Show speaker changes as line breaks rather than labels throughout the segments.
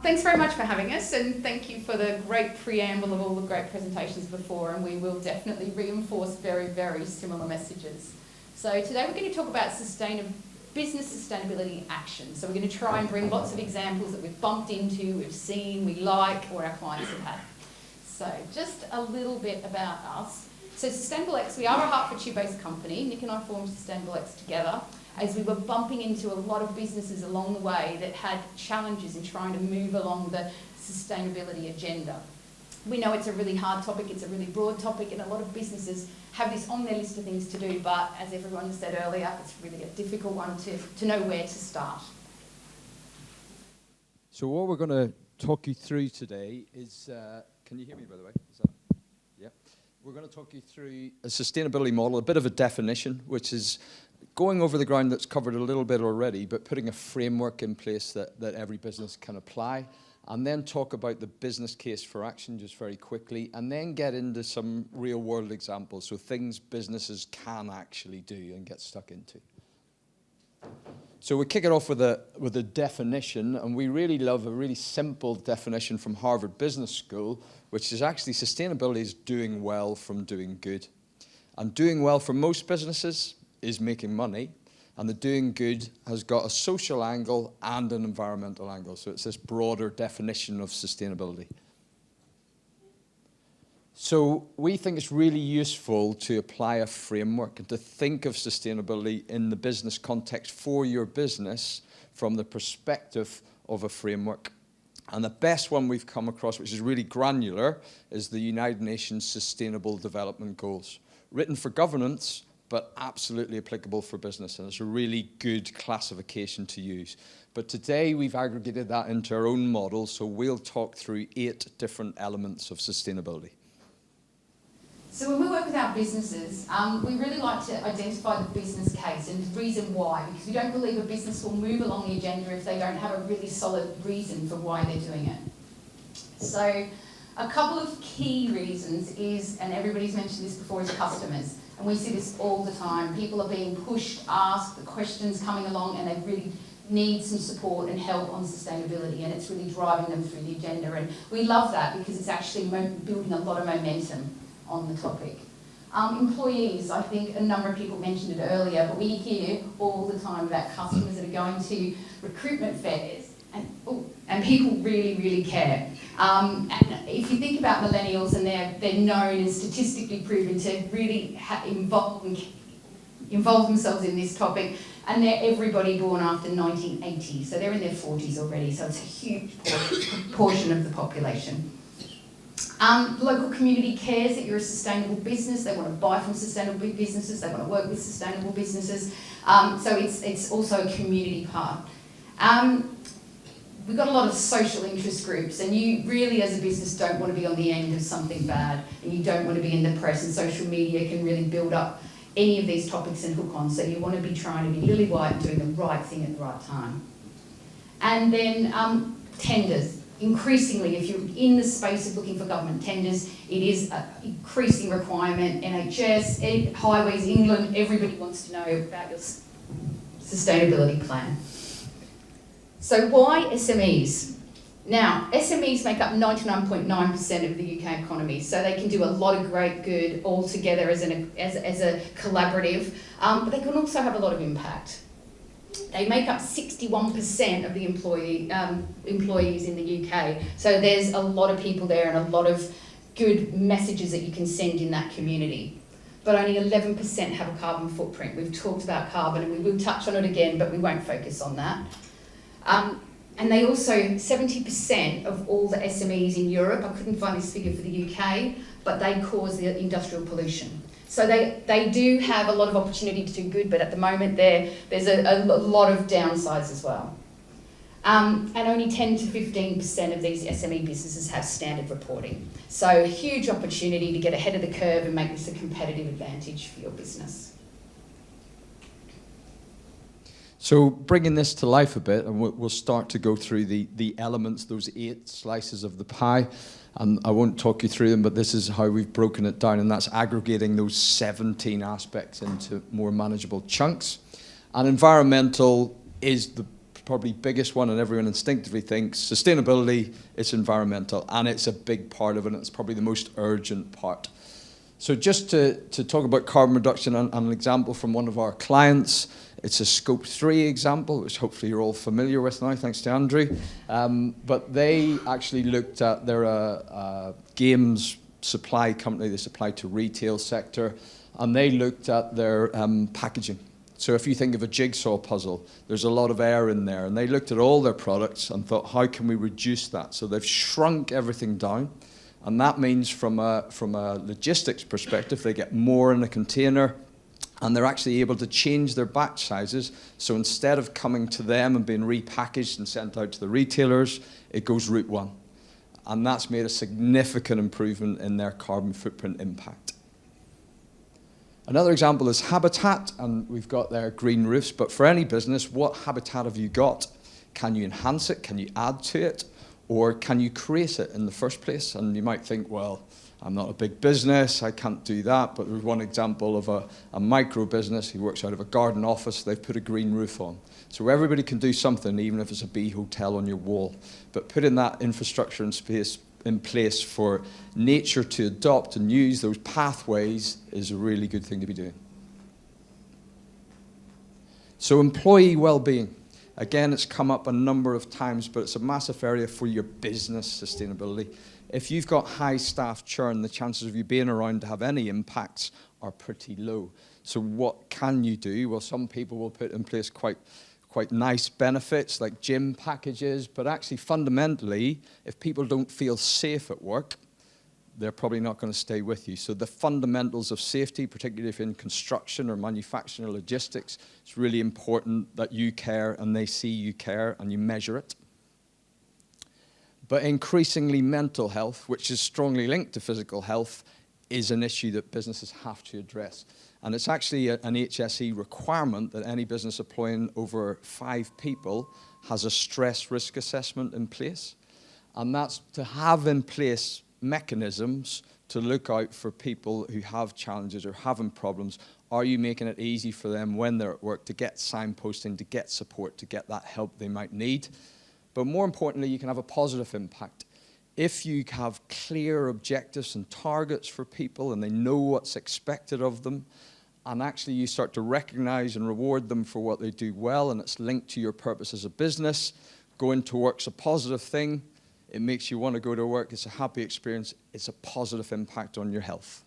Thanks very much for having us, and thank you for the great preamble of all the great presentations before, and we will definitely reinforce very, very similar messages. So today we're going to talk about business sustainability action. So we're going to try and bring lots of examples that we've bumped into, we've seen, we like, or our clients have had. So just a little bit about us. So Sustainable X, we are a Hertfordshire-based company. Nick and I formed Sustainable X together as we were bumping into a lot of businesses along the way that had challenges in trying to move along the sustainability agenda. We know it's a really hard topic, it's a really broad topic, and a lot of businesses have this on their list of things to do, but as everyone said earlier, it's really a difficult one to know where to start.
So what we're going to talk you through today is, can you hear me by the way? Is that, yeah. We're going to talk you through a sustainability model, a bit of a definition, which is going over the ground that's covered a little bit already, but putting a framework in place that every business can apply, and then talk about the business case for action just very quickly, and then get into some real world examples, so things businesses can actually do and get stuck into. So we kick it off with a definition, and we really love a really simple definition from Harvard Business School, which is actually sustainability is doing well from doing good. And doing well for most businesses is making money, and the doing good has got a social angle and an environmental angle. So it's this broader definition of sustainability. So we think it's really useful to apply a framework and to think of sustainability in the business context for your business from the perspective of a framework. And the best one we've come across, which is really granular, is the United Nations Sustainable Development Goals, written for governance, but absolutely applicable for business, and it's a really good classification to use. But today we've aggregated that into our own model, so we'll talk through 8 different elements of sustainability.
So when we work with our businesses, we really like to identify the business case and the reason why, because we don't believe a business will move along the agenda if they don't have a really solid reason for why they're doing it. So a couple of key reasons is, and everybody's mentioned this before, is customers. And we see this all the time. People are being pushed, asked, the questions coming along, and they really need some support and help on sustainability, and it's really driving them through the agenda. And we love that because it's actually building a lot of momentum on the topic. Employees, I think a number of people mentioned it earlier, but we hear all the time about customers that are going to recruitment fairs, and people really, really care. And if you think about millennials, and they're known and statistically proven to really involve themselves in this topic, and they're everybody born after 1980, so they're in their 40s already, so it's a huge portion of the population. Local community cares that you're a sustainable business. They want to buy from sustainable businesses. They want to work with sustainable businesses. So it's also a community part. We've got a lot of social interest groups, and you really as a business don't want to be on the end of something bad, and you don't want to be in the press, and social media can really build up any of these topics and hook on, so you want to be trying to be lily white and doing the right thing at the right time. And then tenders. Increasingly, if you're in the space of looking for government tenders, it is an increasing requirement. NHS, Highways England, everybody wants to know about your sustainability plan. So why SMEs? Now, SMEs make up 99.9% of the UK economy, so they can do a lot of great good all together as a collaborative, but they can also have a lot of impact. They make up 61% of the employees in the UK, so there's a lot of people there and a lot of good messages that you can send in that community. But only 11% have a carbon footprint. We've talked about carbon, and we will touch on it again, but we won't focus on that. And they also, 70% of all the SMEs in Europe, I couldn't find this figure for the UK, but they cause the industrial pollution. So they do have a lot of opportunity to do good, but at the moment there's a lot of downsides as well. And only 10 to 15% of these SME businesses have standard reporting. So a huge opportunity to get ahead of the curve and make this a competitive advantage for your business.
So bringing this to life a bit, and we'll start to go through the elements, those 8 slices of the pie. And I won't talk you through them, but this is how we've broken it down, and that's aggregating those 17 aspects into more manageable chunks. And environmental is the probably biggest one, and everyone instinctively thinks sustainability, it's environmental, and it's a big part of it, and it's probably the most urgent part. So just to talk about carbon reduction, and an example from one of our clients, it's a Scope 3 example, which hopefully you're all familiar with now, thanks to Andrew. But they actually looked at their games supply company, they supply to retail sector, and they looked at their packaging. So if you think of a jigsaw puzzle, there's a lot of air in there, and they looked at all their products and thought, how can we reduce that? So they've shrunk everything down. And that means from a logistics perspective, they get more in a container, and they're actually able to change their batch sizes. So instead of coming to them and being repackaged and sent out to the retailers, it goes route one. And that's made a significant improvement in their carbon footprint impact. Another example is habitat, and we've got there green roofs, but for any business, what habitat have you got? Can you enhance it? Can you add to it? Or can you create it in the first place? And you might think, well, I'm not a big business, I can't do that. But there's one example of a micro business who works out of a garden office. They've put a green roof on. So everybody can do something, even if it's a bee hotel on your wall. But putting that infrastructure and space in place for nature to adopt and use those pathways is a really good thing to be doing. So employee well-being. Again, it's come up a number of times, but it's a massive area for your business sustainability. If you've got high staff churn, the chances of you being around to have any impacts are pretty low. So what can you do? Well, some people will put in place quite nice benefits like gym packages, but actually fundamentally, if people don't feel safe at work, they're probably not going to stay with you. So the fundamentals of safety, particularly if you're in construction or manufacturing or logistics, it's really important that you care and they see you care and you measure it. But increasingly mental health, which is strongly linked to physical health, is an issue that businesses have to address. And it's actually an HSE requirement that any business employing over 5 people has a stress risk assessment in place. And that's to have in place mechanisms to look out for people who have challenges or having problems. Are you making it easy for them when they're at work to get signposting, to get support, to get that help they might need? But more importantly, you can have a positive impact. If you have clear objectives and targets for people and they know what's expected of them, and actually you start to recognize and reward them for what they do well, and it's linked to your purpose as a business, going to work's a positive thing. It makes you want to go to work. It's a happy experience. It's a positive impact on your health.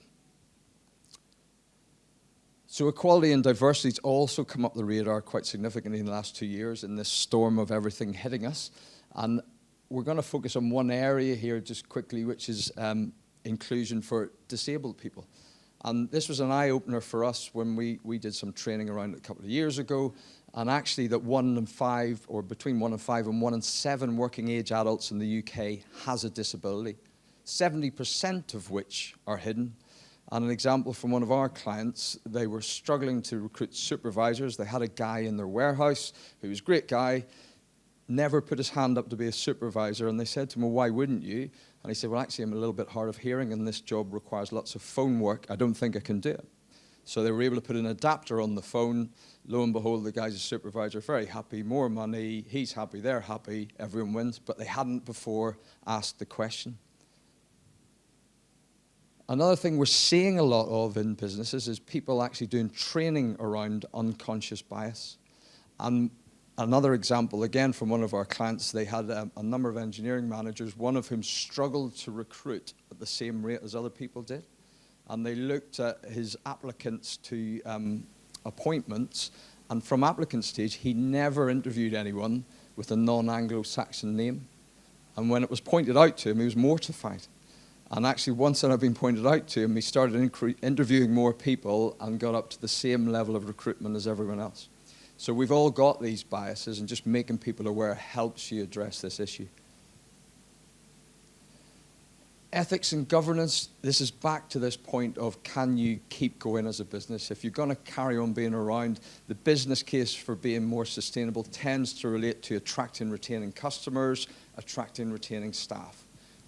So equality and diversity has also come up the radar quite significantly in the last 2 years in this storm of everything hitting us. And we're going to focus on one area here just quickly, which is inclusion for disabled people. And this was an eye-opener for us when we did some training around it a couple of years ago. And actually that 1 in 5, or between 1 in 5 and 1 in 7 working age adults in the UK has a disability, 70% of which are hidden. And an example from one of our clients, they were struggling to recruit supervisors. They had a guy in their warehouse who was a great guy, never put his hand up to be a supervisor. And they said to him, well, why wouldn't you? And he said, well, actually, I'm a little bit hard of hearing, and this job requires lots of phone work. I don't think I can do it. So they were able to put an adapter on the phone. Lo and behold, the guy's a supervisor, very happy, more money, he's happy, they're happy, everyone wins. But they hadn't before asked the question. Another thing we're seeing a lot of in businesses is people actually doing training around unconscious bias. And another example, again, from one of our clients, they had a number of engineering managers, one of whom struggled to recruit at the same rate as other people did. And they looked at his applicants to appointments, and from applicant stage, he never interviewed anyone with a non-Anglo-Saxon name. And when it was pointed out to him, he was mortified. And actually, once that had been pointed out to him, he started interviewing more people and got up to the same level of recruitment as everyone else. So we've all got these biases, and just making people aware helps you address this issue. Ethics and governance, this is back to this point of, can you keep going as a business? If you're going to carry on being around, the business case for being more sustainable tends to relate to attracting and retaining customers, attracting and retaining staff.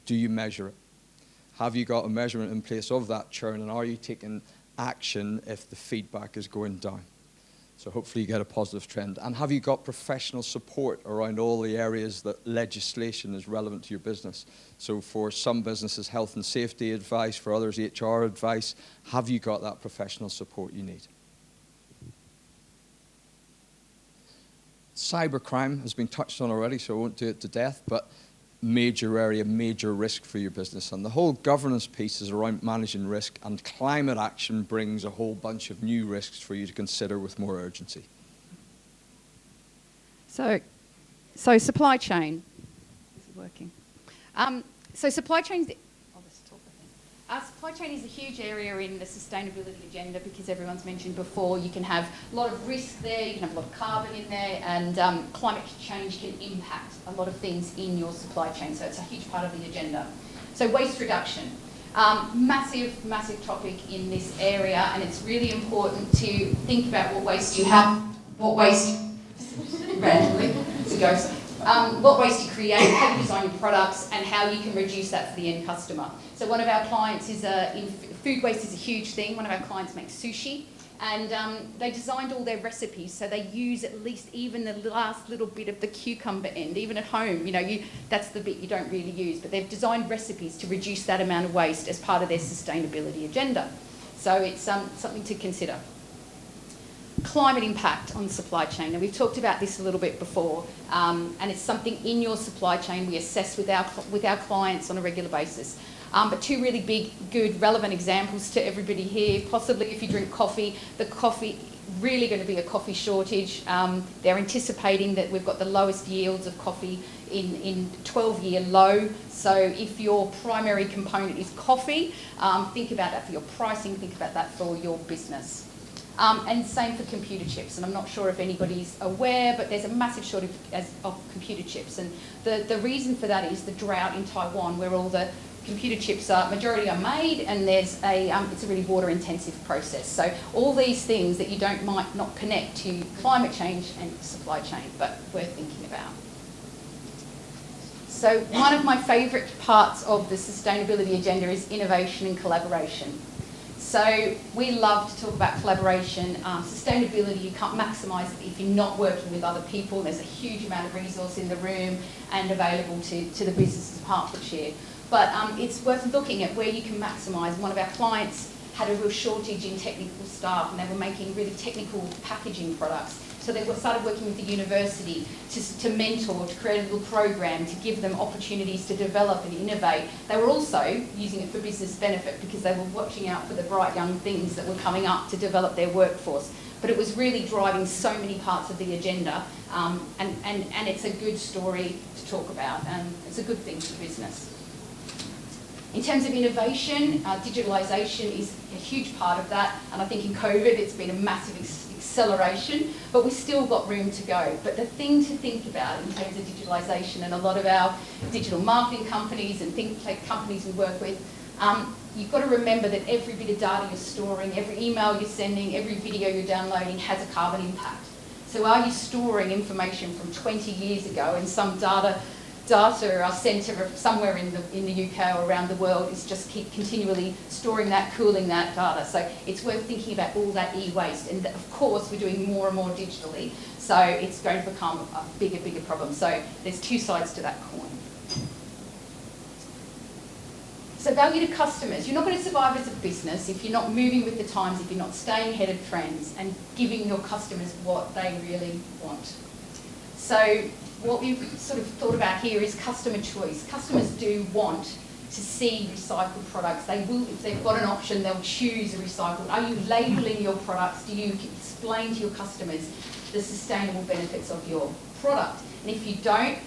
Do you measure it? Have you got a measurement in place of that churn, and are you taking action if the feedback is going down? So hopefully you get a positive trend. And have you got professional support around all the areas that legislation is relevant to your business? So for some businesses, health and safety advice, for others, HR advice. Have you got that professional support you need? Cybercrime has been touched on already, so I won't do it to death, but major area, major risk for your business. And the whole governance piece is around managing risk, and climate action brings a whole bunch of new risks for you to consider with more urgency.
So supply chain. Is it working? So supply chain. Supply chain is a huge area in the sustainability agenda because everyone's mentioned before, you can have a lot of risk there, you can have a lot of carbon in there, and climate change can impact a lot of things in your supply chain. So it's a huge part of the agenda. So waste reduction. Massive, massive topic in this area, and it's really important to think about what waste you have, what waste, randomly, it's a ghost. What waste you create, how you design your products, and how you can reduce that for the end customer. So one of our clients is, food waste is a huge thing. One of our clients makes sushi, and they designed all their recipes so they use at least even the last little bit of the cucumber end. Even at home, that's the bit you don't really use, but they've designed recipes to reduce that amount of waste as part of their sustainability agenda. So it's something to consider. Climate impact on the supply chain. Now, we've talked about this a little bit before, and it's something in your supply chain we assess with our clients on a regular basis. But two really big, good, relevant examples to everybody here. Possibly if you drink coffee, the coffee, really going to be a coffee shortage. They're anticipating that we've got the lowest yields of coffee in 12-year low. So if your primary component is coffee, think about that for your pricing, think about that for your business. And same for computer chips, and I'm not sure if anybody's aware, but there's a massive shortage of computer chips, and the reason for that is the drought in Taiwan, where all the computer chips majority are made, and there's it's a really water intensive process. So all these things that you might not connect to climate change and supply chain, but worth thinking about. So one of my favourite parts of the sustainability agenda is innovation and collaboration. So we love to talk about collaboration. Sustainability, you can't maximise it if you're not working with other people. There's a huge amount of resource in the room and available to the businesses of Hertfordshire. But it's worth looking at where you can maximise. One of our clients had a real shortage in technical staff, and they were making really technical packaging products. So they started working with the university to mentor, to create a little program, to give them opportunities to develop and innovate. They were also using it for business benefit because they were watching out for the bright young things that were coming up to develop their workforce. But it was really driving so many parts of the agenda, and it's a good story to talk about, and it's a good thing for business. In terms of innovation, digitalisation is a huge part of that, and I think in COVID it's been a massive acceleration, but we've still got room to go. But the thing to think about in terms of digitalisation, and a lot of our digital marketing companies and think tech companies we work with, you've got to remember that every bit of data you're storing, every email you're sending, every video you're downloading has a carbon impact. So are you storing information from 20 years ago, and some data centre somewhere in the UK or around the world is just keep continually storing that, cooling that data. So it's worth thinking about all that e-waste. And of course, we're doing more and more digitally, so it's going to become a bigger problem. So there's two sides to that coin. So value to customers. You're not going to survive as a business if you're not moving with the times, if you're not staying ahead of trends and giving your customers what they really want. So what we've sort of thought about here is customer choice. Customers do want to see recycled products. They will, if they've got an option, they'll choose a recycled. Are you labelling your products? Do you explain to your customers the sustainable benefits of your product? And if you don't,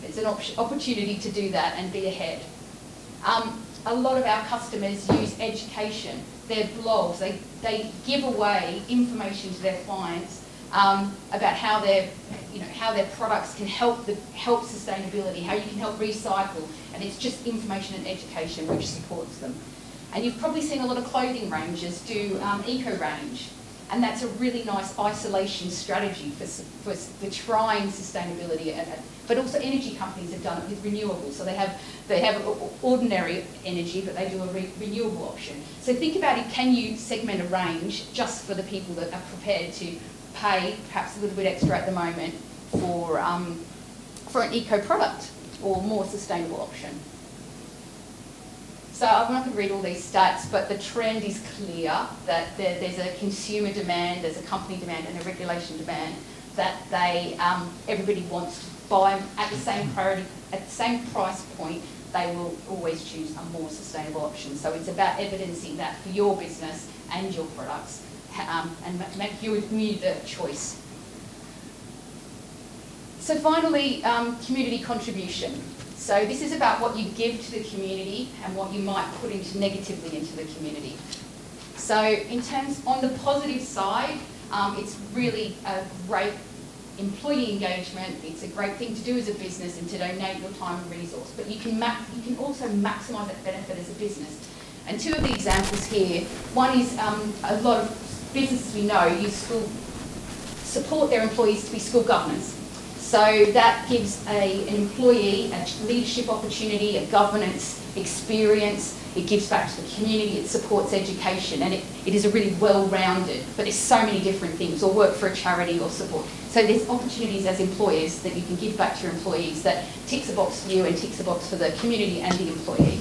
it's an opportunity to do that and be ahead. A lot of our customers use education, their blogs. They give away information to their clients about how their products can help sustainability, how you can help recycle, and it's just information and education which supports them. And you've probably seen a lot of clothing ranges do eco range, and that's a really nice isolation strategy for trying sustainability. But also energy companies have done it with renewables, so they have ordinary energy, but they do a renewable option. So think about it: can you segment a range just for the people that are prepared to pay perhaps a little bit extra at the moment for an eco product or more sustainable option. So I'm not going to read all these stats, but the trend is clear that there's a consumer demand, there's a company demand and a regulation demand that everybody wants to buy at the same priority, at the same price point. They will always choose a more sustainable option. So it's about evidencing that for your business and your products and make you the choice. So finally, community contribution. So this is about what you give to the community and what you might put into negatively into the community. So on the positive side, it's really a great employee engagement. It's a great thing to do as a business and to donate your time and resource. But you can also maximise that benefit as a business. And two of the examples here. One is a lot of businesses we know support their employees to be school governors. So that gives an employee a leadership opportunity, a governance experience. It gives back to the community, it supports education, and it is a really well-rounded, but there's so many different things, or work for a charity or support. So there's opportunities as employers that you can give back to your employees that ticks a box for you and ticks a box for the community and the employee.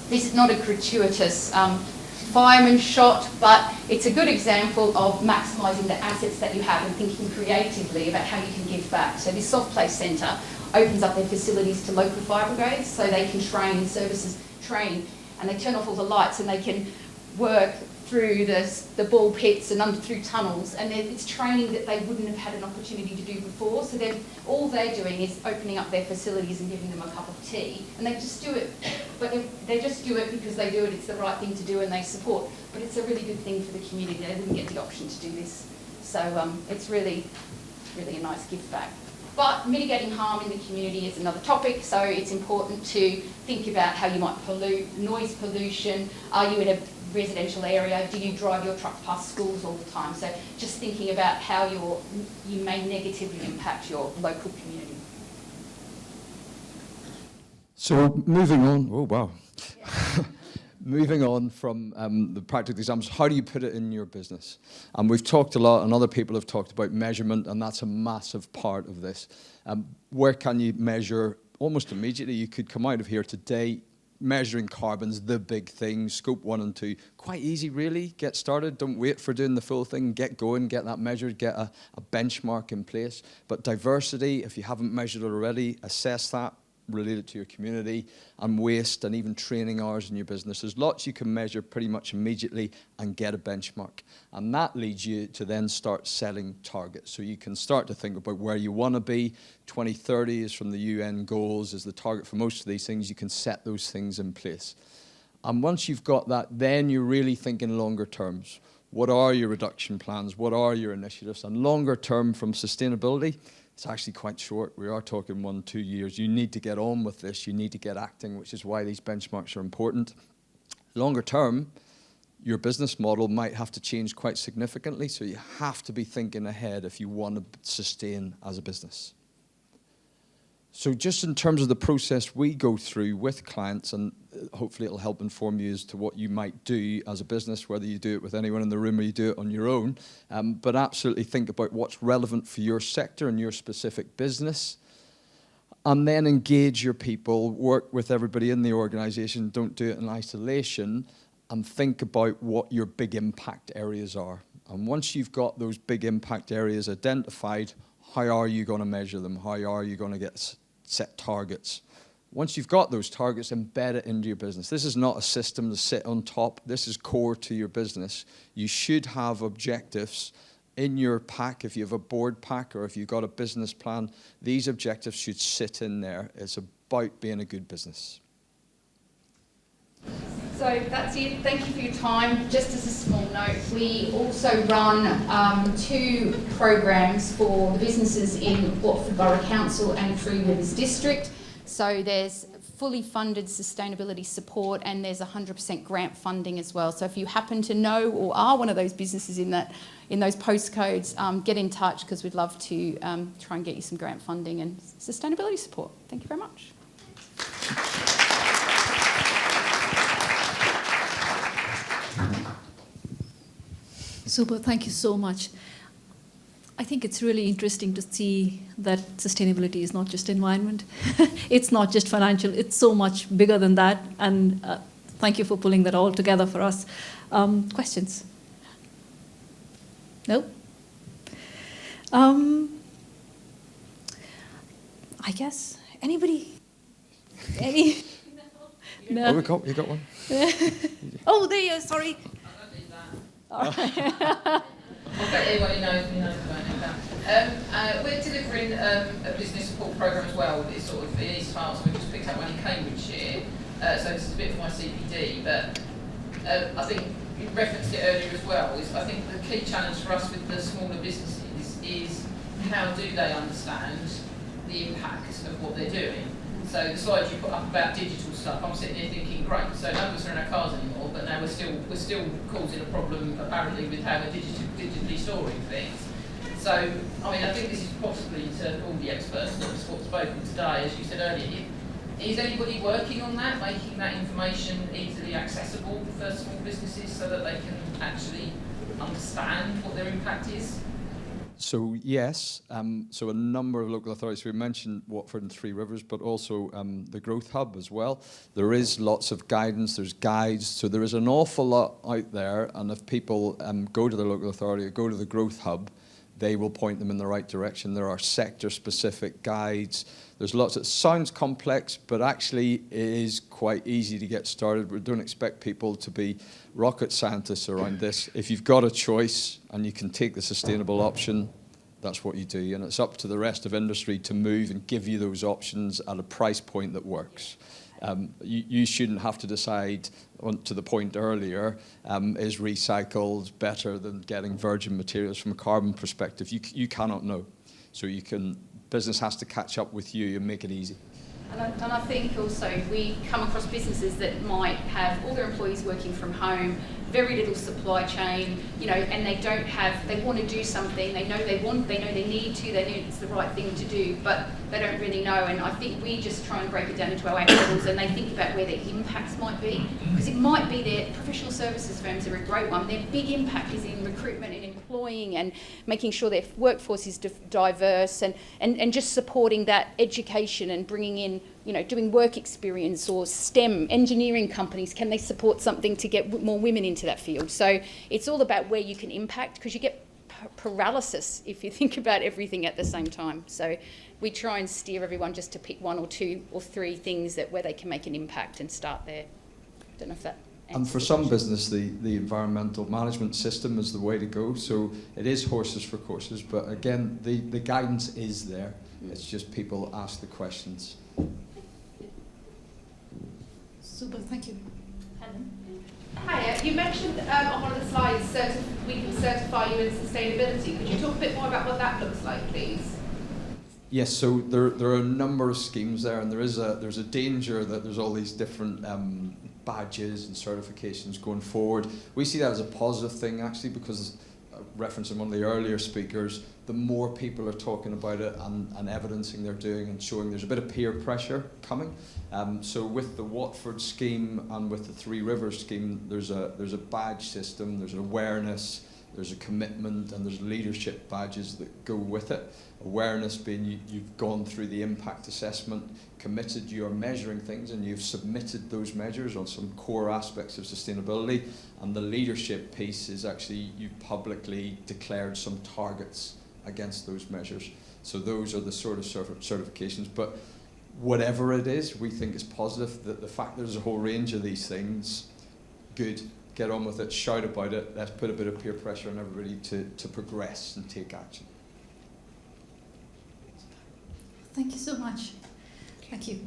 This is not a gratuitous fireman shot, but it's a good example of maximising the assets that you have and thinking creatively about how you can give back. So this soft play centre opens up their facilities to local fire brigades so they can train and they turn off all the lights and they can work through the ball pits and through tunnels, and it's training that they wouldn't have had an opportunity to do before. So all they're doing is opening up their facilities and giving them a cup of tea, and they just do it. But they just do it because they do it. It's the right thing to do, and they support. But it's a really good thing for the community. They wouldn't get the option to do this, so it's really, really a nice gift back. But mitigating harm in the community is another topic, so it's important to think about how you might pollute, noise pollution. Are you in a residential area? Do you drive your truck past schools all the time? So just thinking about how you may negatively impact your local community.
So moving on, oh wow. Yeah. Moving on from the practical examples, how do you put it in your business? And we've talked a lot, and other people have talked about measurement, and that's a massive part of this. Where can you measure? Almost immediately, you could come out of here today, measuring carbon's the big thing, scope 1 and 2. Quite easy, really. Get started. Don't wait for doing the full thing. Get going, get that measured, get a benchmark in place. But diversity, if you haven't measured it already, assess that, relate it to your community, and waste, and even training hours in your business. There's lots you can measure pretty much immediately and get a benchmark. And that leads you to then start setting targets. So you can start to think about where you want to be. 2030 is from the UN goals, is the target for most of these things. You can set those things in place. And once you've got that, then you're really thinking longer terms. What are your reduction plans? What are your initiatives? And longer term from sustainability, it's actually quite short. We are talking 1-2 years. You need to get on with this. You need to get acting, which is why these benchmarks are important. Longer term, your business model might have to change quite significantly, so you have to be thinking ahead if you want to sustain as a business. So just in terms of the process we go through with clients, and hopefully it'll help inform you as to what you might do as a business, whether you do it with anyone in the room or you do it on your own, but absolutely think about what's relevant for your sector and your specific business, and then engage your people, work with everybody in the organisation, don't do it in isolation, and think about what your big impact areas are. And once you've got those big impact areas identified, how are you going to measure them? How are you going to get set targets? Once you've got those targets, embed it into your business. This is not a system to sit on top. This is core to your business. You should have objectives in your pack. If you have a board pack or if you've got a business plan, these objectives should sit in there. It's about being a good business.
So that's it. Thank you for your time. Just as a small note, we also run 2 programs for the businesses in Watford Borough Council and Three Rivers District. So there's fully funded sustainability support and there's 100% grant funding as well. So if you happen to know or are one of those businesses in those postcodes, get in touch because we'd love to try and get you some grant funding and sustainability support. Thank you very much.
Super, thank you so much. I think it's really interesting to see that sustainability is not just environment. It's not just financial. It's so much bigger than that. And thank you for pulling that all together for us. Questions? No? I guess. Anybody? Any? No.
Oh, you got one?
Oh, there you are. Sorry.
Okay, everybody knows about that. We're delivering a business support programme as well. It's sort of in East Wales. We just picked up one in Cambridgeshire. So this is a bit for my CPD, but I think you referenced it earlier as well. I think the key challenge for us with the smaller businesses is how do they understand the impact of what they're doing. So the slides you put up about digital stuff, I'm sitting here thinking, great, so none of us are in our cars anymore, but now we're still causing a problem apparently with how we're digitally storing things. So, I mean, I think this is possibly to all the experts that have spoken today, as you said earlier. Is anybody working on that, making that information easily accessible for small businesses so that they can actually understand what their impact is?
So yes, so a number of local authorities, we mentioned Watford and Three Rivers, but also the Growth Hub as well. There is lots of guidance, there's guides, so there is an awful lot out there, and if people go to the local authority or go to the Growth Hub, they will point them in the right direction. There are sector-specific guides. There's lots. It sounds complex, but actually it is quite easy to get started. We don't expect people to be rocket scientists around this. If you've got a choice and you can take the sustainable option, that's what you do. And it's up to the rest of industry to move and give you those options at a price point that works. You shouldn't have to decide, to the point earlier, is recycled better than getting virgin materials from a carbon perspective? You cannot know. So business has to catch up with you and make it easy.
And I think also we come across businesses that might have all their employees working from home, very little supply chain, and they want to do something, they know they need to, they know it's the right thing to do, but they don't really know. And I think we just try and break it down into our 8 levels, and they think about where their impacts might be, because it might be their professional services firms are a great one. Their big impact is in recruitment and employing and making sure their workforce is diverse and just supporting that education and bringing in, doing work experience, or STEM, engineering companies, can they support something to get more women into that field? So it's all about where you can impact, because you get paralysis if you think about everything at the same time. So we try and steer everyone just to pick 1 or 2 or 3 things where they can make an impact and start there. Don't know if that answers.
And for some business, the environmental management system is the way to go. So it is horses for courses, but again, the guidance is there. It's just people ask the questions.
Super, thank you.
Helen?
Hi, you mentioned on one of the slides we can certify you in sustainability. Could you talk a bit more about what that looks like, please?
Yes, so there are a number of schemes there, and there's a danger that there's all these different badges and certifications going forward. We see that as a positive thing, actually, because referencing one of the earlier speakers, the more people are talking about it and evidencing they're doing and showing, there's a bit of peer pressure coming. So with the Watford scheme and with the Three Rivers scheme, there's a badge system, there's an awareness, there's a commitment, and there's leadership badges that go with it. Awareness being you've gone through the impact assessment, committed, you are measuring things, and you've submitted those measures on some core aspects of sustainability. And the leadership piece is actually you've publicly declared some targets against those measures. So those are the sort of certifications. But whatever it is, we think is positive. That the fact there's a whole range of these things, good. Get on with it, shout about it, let's put a bit of peer pressure on everybody to progress and take action.
Thank you so much. Thank you.